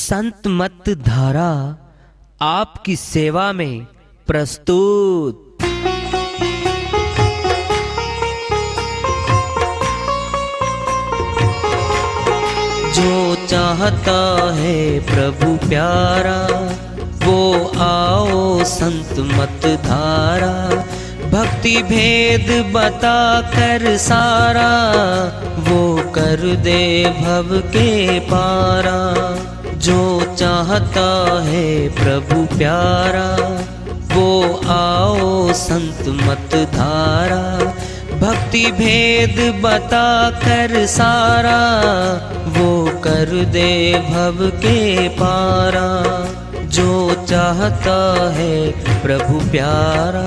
संत मत धारा आपकी सेवा में प्रस्तुत। जो चाहता है प्रभु प्यारा वो आओ संत मत धारा। भक्ति भेद बता कर सारा वो कर दे भव के पारा। जो चाहता है प्रभु प्यारा वो आओ संत मत धारा। भक्ति भेद बता कर सारा वो कर दे भव के पारा। जो चाहता है प्रभु प्यारा।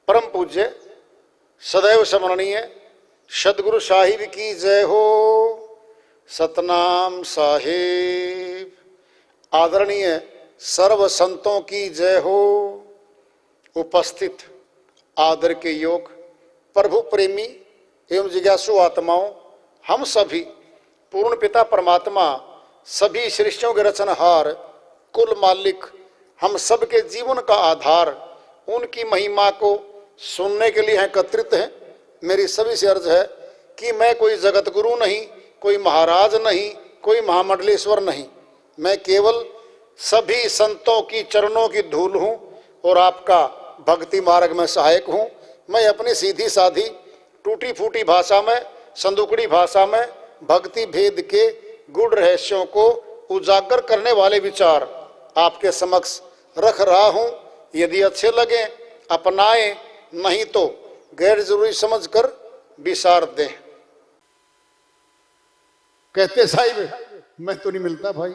परम पूज्य सदैव स्मरणीय सदगुरु साहिब की जय हो। सतनाम साहिब। आदरणीय सर्व संतों की जय हो। उपस्थित आदर के योग प्रभु प्रेमी एवं जिज्ञासु आत्माओं, हम सभी पूर्ण पिता परमात्मा सभी सृष्टियों के रचनहार कुल मालिक हम सब के जीवन का आधार उनकी महिमा को सुनने के लिए एकत्रित हैं। मेरी सभी से अर्ज है कि मैं कोई जगत गुरु नहीं, कोई महाराज नहीं, कोई महामंडलेश्वर नहीं। मैं केवल सभी संतों की चरणों की धूल हूँ और आपका भक्ति मार्ग में सहायक हूँ। मैं अपनी सीधी साधी टूटी फूटी भाषा में, संदुकड़ी भाषा में भक्ति भेद के गूढ़ रहस्यों को उजागर करने वाले विचार आपके समक्ष रख रहा हूँ। यदि अच्छे लगे अपनाएं, नहीं तो गैर जरूरी समझकर विसार दें। कहते साहिब मैं तो नहीं मिलता भाई,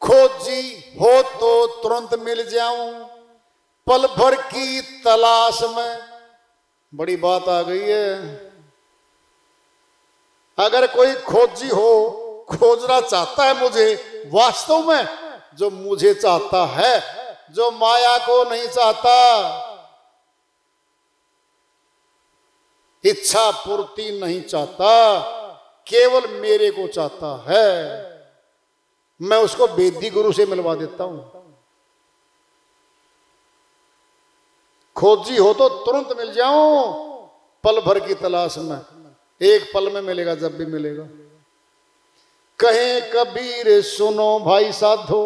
खोजी हो तो तुरंत मिल जाऊं पल भर की तलाश में। बड़ी बात आ गई है। अगर कोई खोजी हो, खोजना चाहता है मुझे वास्तव में, जो मुझे चाहता है, जो माया को नहीं चाहता, इच्छा पूर्ति नहीं चाहता, केवल मेरे को चाहता है, मैं उसको वेदी गुरु से मिलवा देता हूं। खोजी हो तो तुरंत मिल जाऊं पल भर की तलाश में। एक पल में मिलेगा जब भी मिलेगा। कहे कबीर सुनो भाई साधो।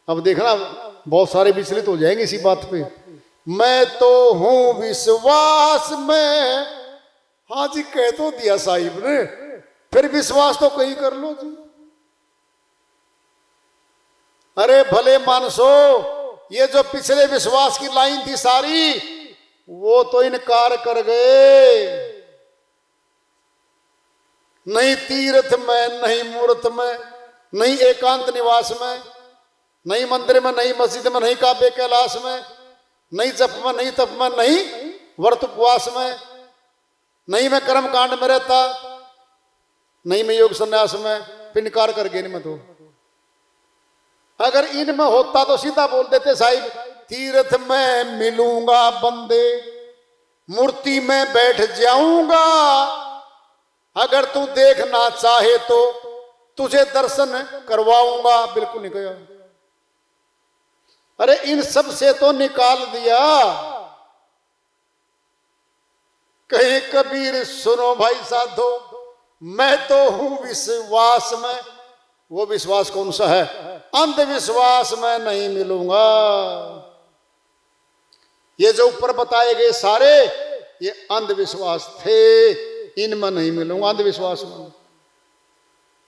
अब देखना बहुत सारे विचलित हो जाएंगे इसी बात पे। मैं तो हूं विश्वास में। हाँ जी कह तो दिया साहिब ने, फिर विश्वास तो कहीं कर लो जी। अरे भले मानसो, ये जो पिछले विश्वास की लाइन थी सारी, वो तो इनकार कर गए। नहीं तीर्थ में, नहीं मूर्त में, नहीं एकांत निवास में, नहीं मंदिर में, नहीं मस्जिद में, नहीं काबे कैलाश में, नहीं जप में, नहीं तप में, नहीं व्रत उपवास में, नहीं मैं कर्म कांड में रहता, नहीं मैं योग संन्यास में। इनकार कर गए इनमें तो। अगर इनमें होता तो सीधा बोल देते साहिब, तीर्थ में मिलूंगा बंदे, मूर्ति में बैठ जाऊंगा, अगर तू देखना चाहे तो तुझे दर्शन करवाऊंगा। बिल्कुल नहीं कहा। अरे इन सब से तो निकाल दिया। कहे कबीर सुनो भाई साधो, मैं तो हूं विश्वास में। वो विश्वास कौन सा है? अंधविश्वास में नहीं मिलूंगा। ये जो ऊपर बताए गए सारे ये अंधविश्वास थे, इनमें नहीं मिलूंगा। अंधविश्वास में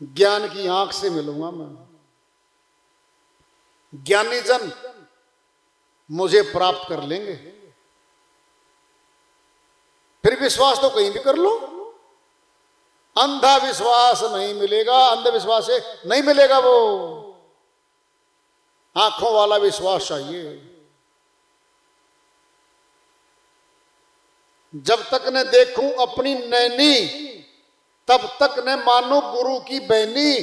ज्ञान की आंख से मिलूंगा मैं। ज्ञानी जन मुझे प्राप्त कर लेंगे। फिर विश्वास तो कहीं भी कर लो। अंधा विश्वास नहीं मिलेगा, अंधविश्वास से नहीं मिलेगा वो, आंखों वाला विश्वास चाहिए। जब तक न देखूं अपनी नैनी तब तक न मानो गुरु की बैनी।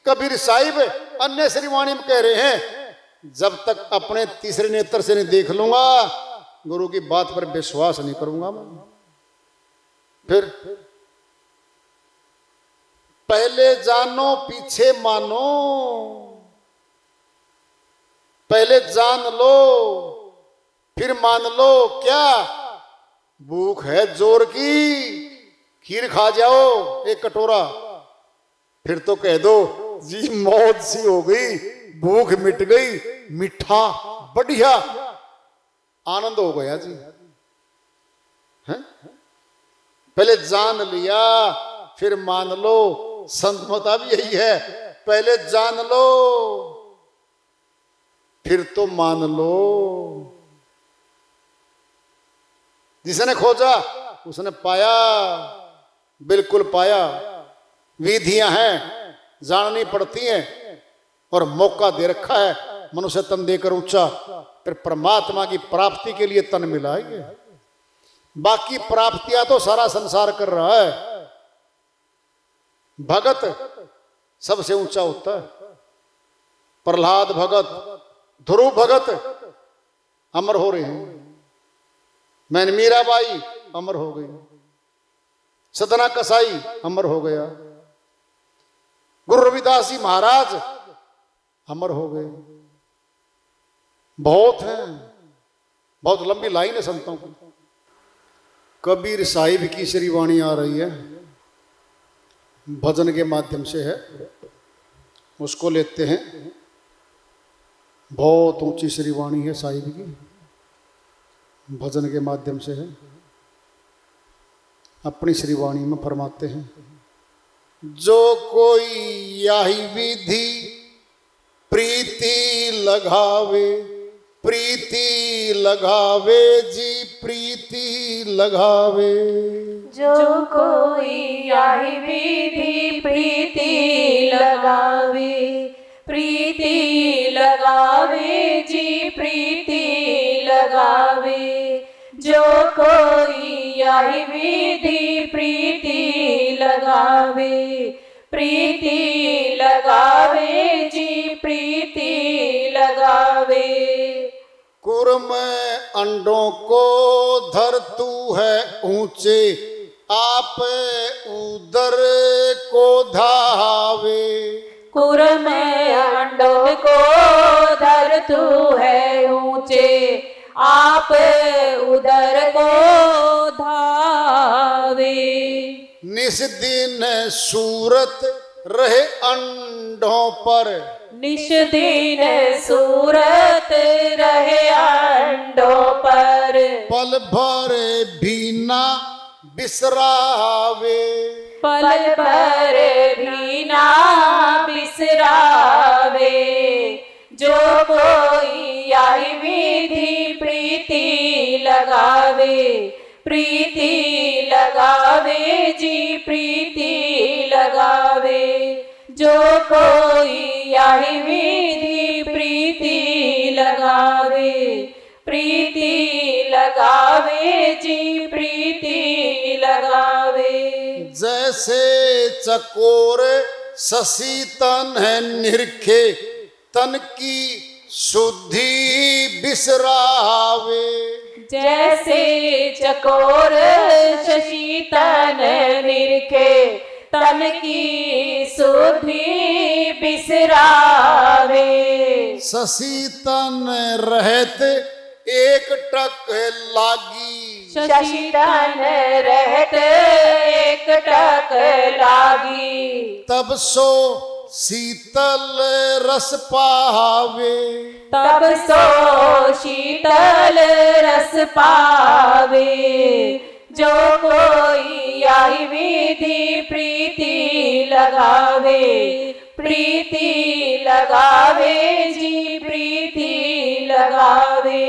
कबीर साहिब अन्य श्रीवाणी में कह रहे हैं, जब तक अपने तीसरे नेत्र से नहीं देख लूंगा गुरु की बात पर विश्वास नहीं करूंगा मैं। फिर पहले जानो पीछे मानो, पहले जान लो फिर मान लो। क्या भूख है जोर की, खीर खा जाओ एक कटोरा, फिर तो कह दो जी मौत सी हो गई, भूख मिट गई, मीठा बढ़िया आनंद हो गया जी। है? पहले जान लिया फिर मान लो। संत मता भी यही है, पहले जान लो फिर तो मान लो। जिसने खोजा उसने पाया, बिल्कुल पाया। विधियां हैं, जाननी पड़ती हैं, और मौका दे रखा है मनुष्य तन देकर ऊंचा, फिर परमात्मा की प्राप्ति के लिए तन मिला है। बाकी प्राप्तियां तो सारा संसार कर रहा है, भगत सबसे ऊंचा होता है। प्रहलाद भगत, ध्रुव भगत अमर हो रहे हैं, मैंने मीराबाई अमर हो गई, सतना कसाई अमर हो गया, गुरु रविदास जी महाराज अमर हो गए। बहुत हैं, बहुत लंबी लाइन है संतों की। कबीर साहिब की श्रीवाणी आ रही है, भजन के माध्यम से है, उसको लेते हैं। बहुत ऊंची श्रीवाणी है साहिब की, भजन के माध्यम से है। अपनी श्रीवाणी में फरमाते हैं, जो कोई यही विधि प्रीति लगावे, प्रीति लगावे जी प्रीति लगावे। जो कोई यही विधि प्रीति लगावे, प्रीति लगावे जी प्रीति लगावे। जो कोई यही विधि प्रीति लगावे, प्रीति लगावे जी प्रीति लगावे। कुर्म अंडों को धरतू है ऊंचे, आप उदर को धावे। कुर्म अंडों को धरतू है ऊंचे, आप उदर को धावे। निस दिन सूरत रहे अंडों पर, निश दिन सूरत रहे अंडों पर। पल भर भी ना बिसरावे, पल भर भी ना बिसरावे। जो कोई यही विधि प्रीति लगावे, प्रीति लगावे जी प्रीति लगावे। जो कोई यही विधि प्रीति लगावे, प्रीति लगावे जी प्रीति लगावे। जैसे चकोर शशि तन है निरखे, तन की शुद्धि बिसरावे। जैसे चकोर शशि तन निरखे, तन की शुद्धि बिसरावे। शशि तन रहत एक टक लागी, शशि तन रहत एक टक लागी। तब सो शीतल रस पावे, तब सो शीतल रस पावे। जो कोई यही विधि प्रीति लगावे, प्रीति लगावे जी प्रीति लगावे।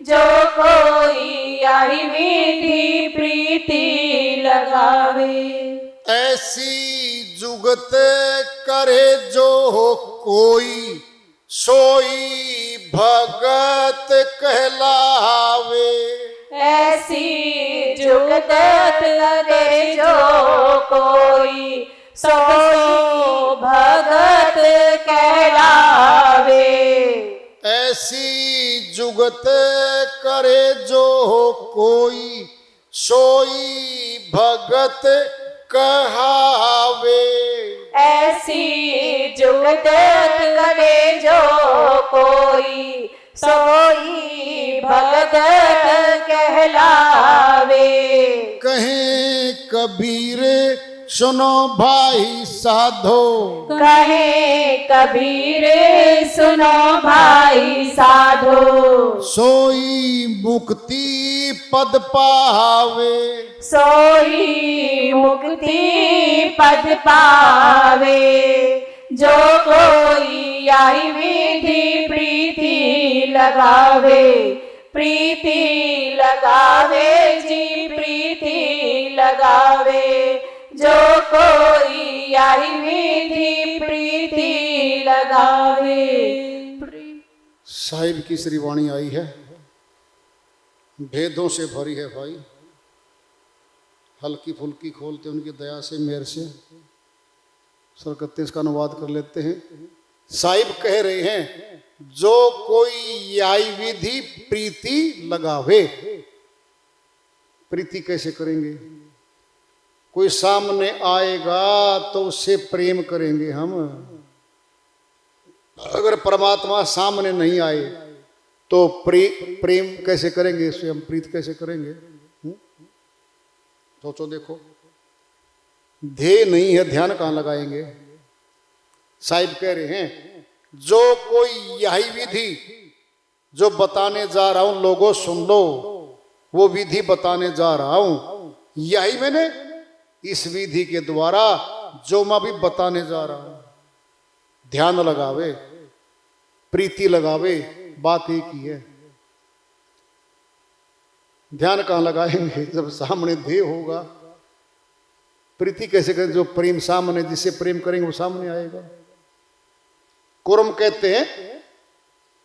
जो कोई यही विधि प्रीति लगावे। ऐसी जुगत करे जो कोई सोई भगत कहलावे। ऐसी जुगत करे जो कोई सो भगत कहलावे। ऐसी जुगत करे जो कोई सोई भगत कहावे। ऐसी जुगत करे जो कोई सोई भगत कहलावे। कहें कबीर सुनो भाई साधो। कहे कबीर सुनो भाई साधो। सोई मुक्ति पद पावे। सोई मुक्ति पद पावे। जो कोई आई विधि प्रीति लगावे। प्रीति लगावे जी प्रीति लगावे। जो कोई आई विधि प्रीति लगावे। साहिब की श्री वाणी आई है, भेदों से भरी है भाई। हल्की फुल्की खोलते उनकी दया से मेहर से सरकत्ते इसका अनुवाद कर लेते हैं। साहिब कह रहे हैं जो कोई आई विधि प्रीति लगावे। प्रीति कैसे करेंगे? कोई सामने आएगा तो उससे प्रेम करेंगे हम। अगर परमात्मा सामने नहीं आए तो प्रेम कैसे करेंगे? इससे हम प्रीत कैसे करेंगे? सोचो देखो, ध्येय नहीं है, ध्यान कहाँ लगाएंगे? साहिब कह रहे हैं जो कोई यही विधि जो बताने जा रहा हूं लोगों सुन लो, वो विधि बताने जा रहा हूं। यही मैंने इस विधि के द्वारा जो मैं भी बताने जा रहा हूं, ध्यान लगावे, प्रीति लगावे, बात एक ही है। ध्यान कहाँ लगाएंगे जब सामने ध्येय होगा? प्रीति कैसे करें? जो प्रेम सामने, जिससे प्रेम करेंगे वो सामने आएगा। कुरम कहते हैं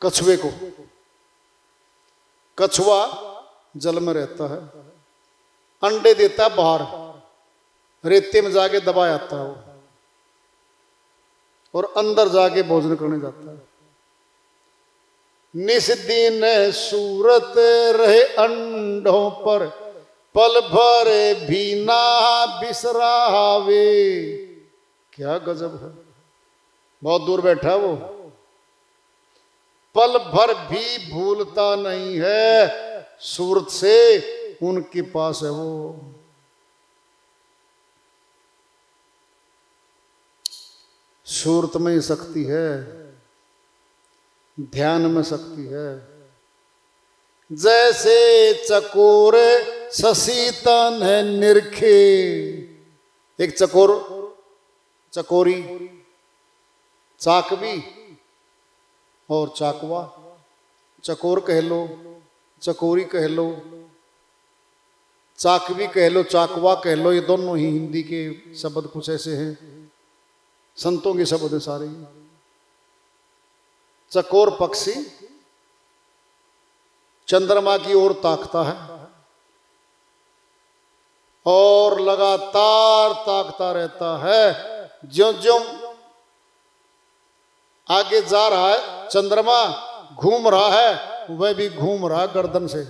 कछुए को। कछुआ जल में रहता है, अंडे देता बाहर, रेते में जाके दबा आता है वो, और अंदर जाके भोजन करने जाता है। निस दिन सूरत रहे अंडों पर, पल भर भी ना बिसरावे। क्या गजब है, बहुत दूर बैठा है वो, पल भर भी भूलता नहीं है सूरत से, उनके पास है वो। सूरत में शक्ति है, ध्यान में शक्ति है। जैसे चकोर ससीतन है निरखे। एक चकोर, चकोरी, चाकवी और चाकवा। चकोर कह लो, चकोरी कह लो, चाकवी कह लो, चाकवा कह लो, ये दोनों ही हिंदी के शब्द कुछ ऐसे हैं, संतों के शब्द हैं सारे। चकोर पक्षी चंद्रमा की ओर ताकता है और लगातार ताकता रहता है। ज्यों ज्यों आगे जा रहा है चंद्रमा, घूम रहा है, वह भी घूम रहा है गर्दन से,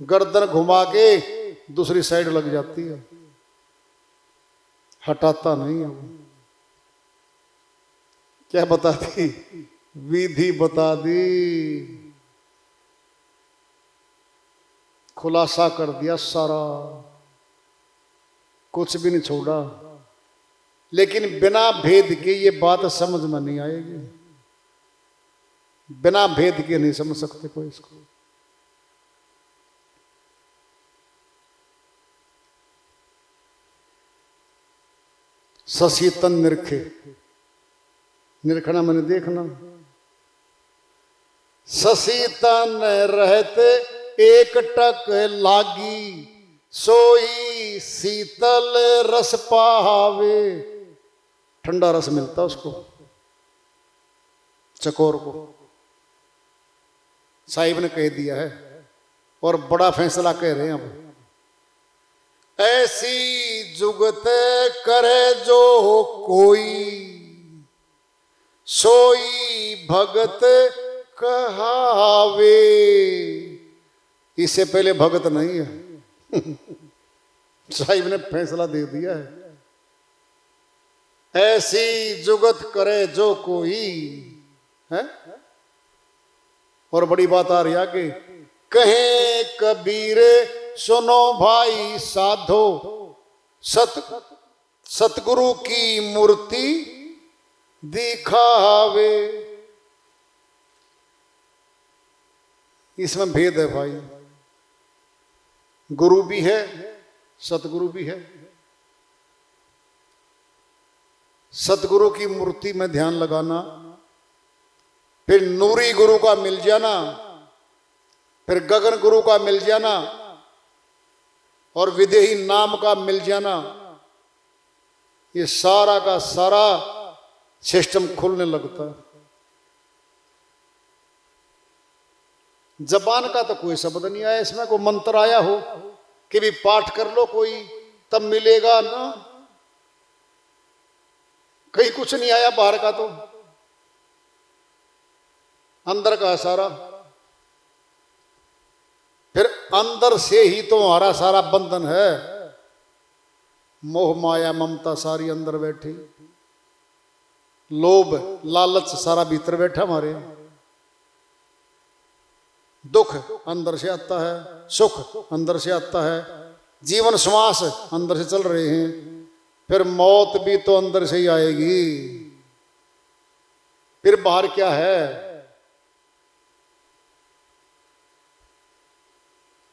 गर्दन घुमा के दूसरी साइड लग जाती है, हटाता नहीं है वो। क्या बता दी? विधि बता दी, खुलासा कर दिया सारा, कुछ भी नहीं छोड़ा। लेकिन बिना भेद के ये बात समझ में नहीं आएगी, बिना भेद के नहीं समझ सकते कोई इसको। ससीतन निरखे, निरखना मैंने देखना। ससीतन रहते एक टक लागी, सोई शीतल रस पावे, ठंडा रस मिलता उसको, चकोर को। साहिब ने कह दिया है और बड़ा फैसला कह रहे हैं अब। ऐसी जुगत करे जो कोई, सोई भगत कहावे। इससे पहले भगत नहीं है। साहिब ने फैसला दे दिया है। ऐसी जुगत करे जो कोई है। और बड़ी बात आ रही आगे, कहे कबीर सुनो भाई साधो, सतगुरु की मूर्ति दिखावे। इसमें भेद है भाई, गुरु भी है सतगुरु भी है। सतगुरु की मूर्ति में ध्यान लगाना, फिर नूरी गुरु का मिल जाना, फिर गगन गुरु का मिल जाना और विदेही नाम का मिल जाना, ये सारा का सारा सिस्टम खुलने लगता है। जबान का तो कोई शब्द नहीं आया इसमें, कोई मंत्र आया हो कि भी पाठ कर लो कोई तब मिलेगा ना, कहीं कुछ नहीं आया बाहर का, तो अंदर का सारा। फिर अंदर से ही तो हमारा सारा बंधन है, मोह माया ममता सारी अंदर बैठी, लोभ लालच सारा भीतर बैठा हमारे। दुख अंदर से आता है, सुख अंदर से आता है, जीवन श्वास अंदर से चल रहे हैं, फिर मौत भी तो अंदर से ही आएगी। फिर बाहर क्या है?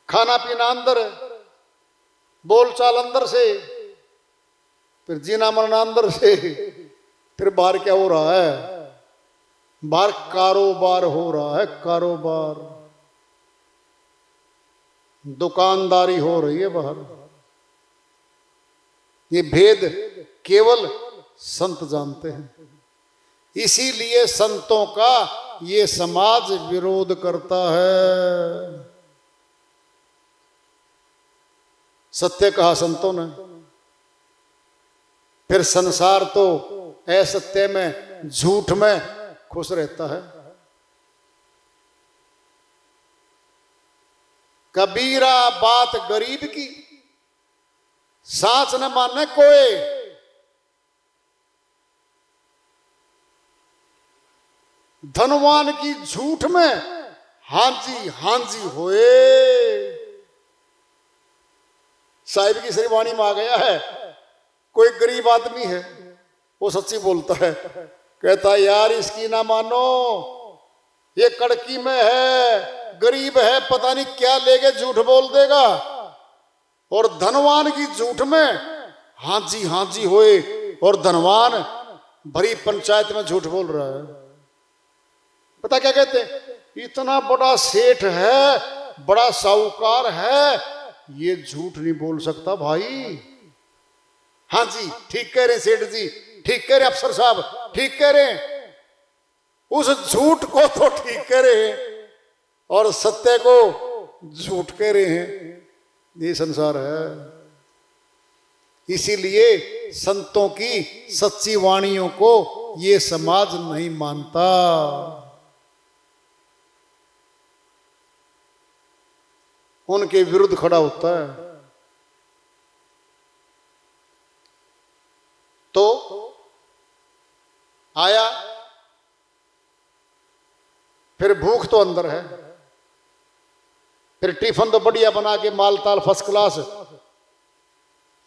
खाना पीना अंदर, बोलचाल अंदर से, फिर जीना मरना अंदर से। फिर बाहर क्या हो रहा है? बाहर कारोबार हो रहा है, कारोबार, दुकानदारी हो रही है बाहर। ये भेद केवल संत जानते हैं। इसीलिए संतों का ये समाज विरोध करता है। सत्य कहा संतों ने, फिर संसार तो असत्य में झूठ में खुश रहता है। कबीरा बात गरीब की, साच न माने कोई। धनवान की झूठ में हांजी होए। साहिब की श्रीवाणी में आ गया है, कोई गरीब आदमी है वो सच्ची बोलता है, कहता यार इसकी ना मानो, ये कड़की में है, गरीब है, पता नहीं क्या लेके झूठ बोल देगा। और धनवान की झूठ में हांजी होए, और धनवान भरी पंचायत में झूठ बोल रहा है। पता क्या कहते हैं? इतना बड़ा सेठ है, बड़ा साहूकार है, ये झूठ नहीं बोल सकता भाई। हाँ जी ठीक कह रहे सेठ जी, ठीक कह रहे अफसर साहब, ठीक कह रहे, उस झूठ को तो ठीक कह रहे हैं और सत्य को झूठ कह रहे हैं। ये संसार है। इसीलिए संतों की सच्ची वाणियों को ये समाज नहीं मानता। उनके विरुद्ध खड़ा होता है। तो आया, फिर भूख तो अंदर है, फिर टिफिन तो बढ़िया बना के माल ताल फर्स्ट क्लास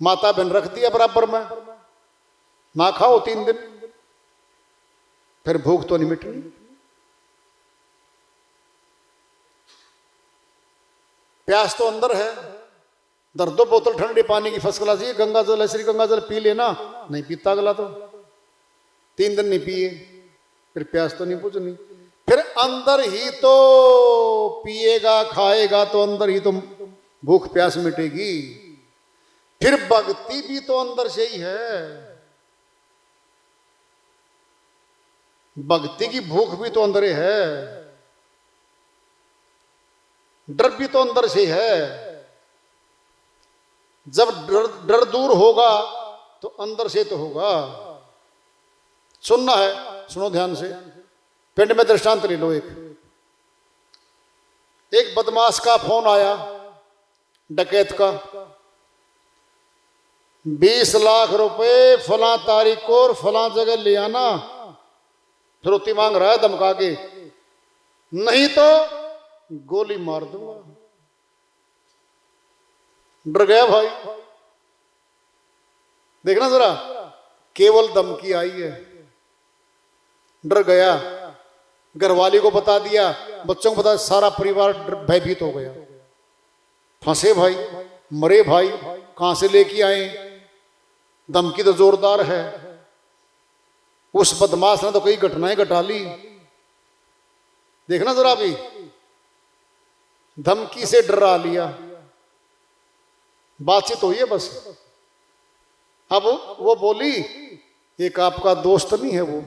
माता बहन रख दिया बराबर में, ना खाओ 3 दिन, फिर भूख तो नहीं मिटनी। प्यास तो अंदर है, दर 2 बोतल ठंडे पानी की फर्स्ट क्लास, ये गंगा जल है, श्री गंगा जल पी लेना, नहीं पीता अगला तो 3 दिन नहीं पिए, फिर प्यास तो नहीं बुझनी। फिर अंदर ही तो पिएगा खाएगा तो अंदर ही तो भूख प्यास मिटेगी। फिर भक्ति भी तो अंदर से ही है, भक्ति की भूख भी तो अंदर ही है, डर भी तो अंदर से है। जब डर दूर होगा तो अंदर से तो होगा। सुनना है, सुनो ध्यान से। पिंड में दृष्टांत ले लो। एक बदमाश का फोन आया, डकैत का, 20 लाख रुपए फला तारीख को और फला जगह ले आना। फिरौती मांग रहा है धमका के, नहीं तो गोली मार दूंगा। डर गया भाई। देखना जरा, केवल धमकी आई है, डर गया। घरवाली को बता दिया, बच्चों को बता, सारा परिवार भयभीत हो गया। फंसे भाई, मरे भाई, कहां से लेके आए, धमकी तो जोरदार है। उस बदमाश ने तो कई घटनाएं घटा ली। देखना जरा, अभी धमकी से डरा लिया, बातचीत हुई है बस। अब वो बोली, एक आपका दोस्त नहीं है वो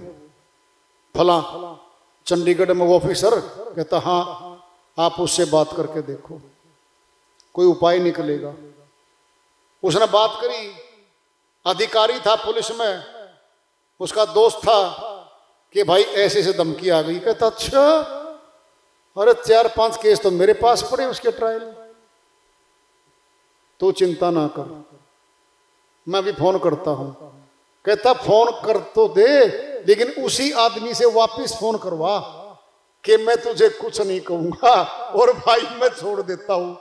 फला चंडीगढ़ में वो ऑफिसर? कहता हाँ, आप उससे बात करके देखो, कोई उपाय निकलेगा। उसने बात करी, अधिकारी था पुलिस में, उसका दोस्त था कि भाई ऐसे से धमकी आ गई। कहता अच्छा, अरे 4-5 केस तो मेरे पास पड़े उसके ट्रायल, तो चिंता ना कर, मैं भी फोन करता हूं। कहता फोन कर तो दे, लेकिन उसी आदमी से वापस फोन करवा कि मैं तुझे कुछ नहीं कहूंगा और भाई मैं छोड़ देता हूं,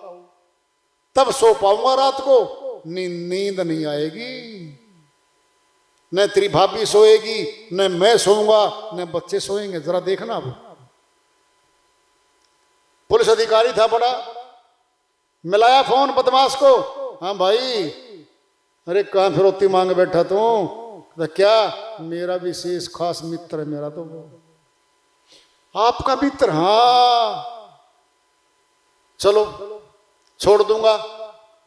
तब सो पाऊंगा रात को। नींद नहीं आएगी, न तेरी भाभी सोएगी, न मैं सोऊंगा, न बच्चे सोएंगे। जरा देखना। अब पुलिस अधिकारी था बड़ा, मिलाया फोन बदमाश को। हाँ भाई, अरे कहां फिरौती मांग बैठा तू? तो क्या, मेरा विशेष खास मित्र है मेरा तो वो। आपका मित्र? हाँ, चलो छोड़ दूंगा,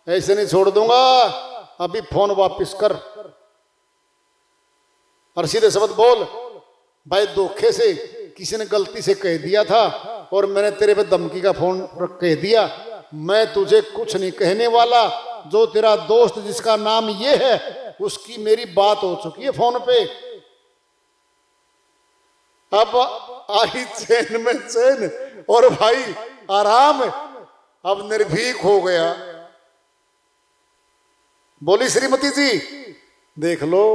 ऐसे नहीं छोड़ दूंगा, अभी फोन वापस कर और सीधे शब्द बोल, भाई धोखे से किसी ने गलती से कह दिया था और मैंने तेरे पे धमकी का फोन कह दिया, मैं तुझे कुछ नहीं कहने वाला। जो तेरा दोस्त जिसका नाम ये है, उसकी मेरी बात हो चुकी है फोन पे। अब आई चैन में चैन और भाई आराम, अब निर्भीक हो गया। बोली श्रीमती जी, देख लो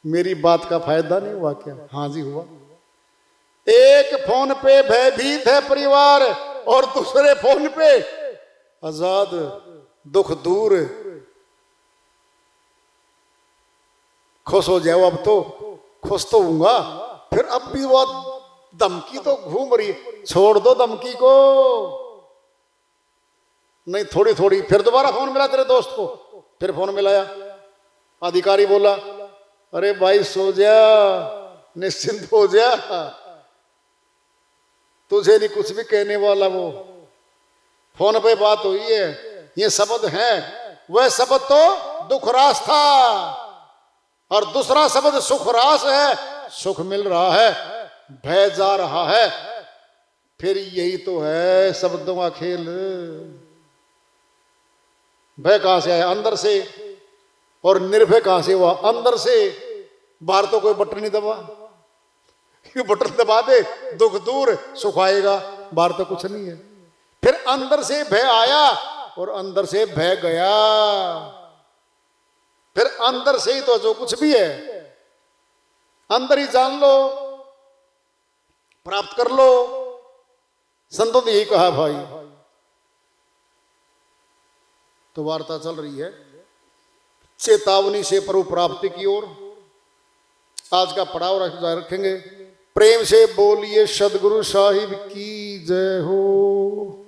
मेरी बात का फायदा नहीं हुआ क्या? हाँ जी हुआ। एक फोन पे भयभीत है परिवार और दूसरे फोन पे आजाद, दुख दूर। खुश हो जाओ, अब तो खुश तो हूंगा। फिर अब भी वो धमकी तो घूम रही, छोड़ दो धमकी को। नहीं थोड़ी थोड़ी। फिर दोबारा फोन मिला तेरे दोस्त को, फिर फोन मिलाया। अधिकारी बोला, अरे भाई सो जा, निश्चिंत हो जा, तुझे नहीं कुछ भी कहने वाला वो। फोन पे बात हुई है, ये शब्द है, वह शब्द तो दुखरास था और दूसरा शब्द सुखरास है। सुख मिल रहा है, भय जा रहा है। फिर यही तो है शब्दों का खेल। भय कहां से आया? अंदर से। और निर्भय कहां से हुआ? अंदर से। बाहर तो कोई बटन नहीं दबा, बटन दबा दे दुख दूर, सुख आएगा। बाहर तो कुछ नहीं है। फिर अंदर से भय आया और अंदर से भय गया। फिर अंदर से ही तो जो कुछ भी है, अंदर ही जान लो, प्राप्त कर लो। संतों ने यही कहा भाई। तो वार्ता चल रही है चेतावनी से प्रभु प्राप्ति की ओर। आज का पड़ाव रखेंगे। प्रेम से बोलिए सदगुरु साहिब की जय हो।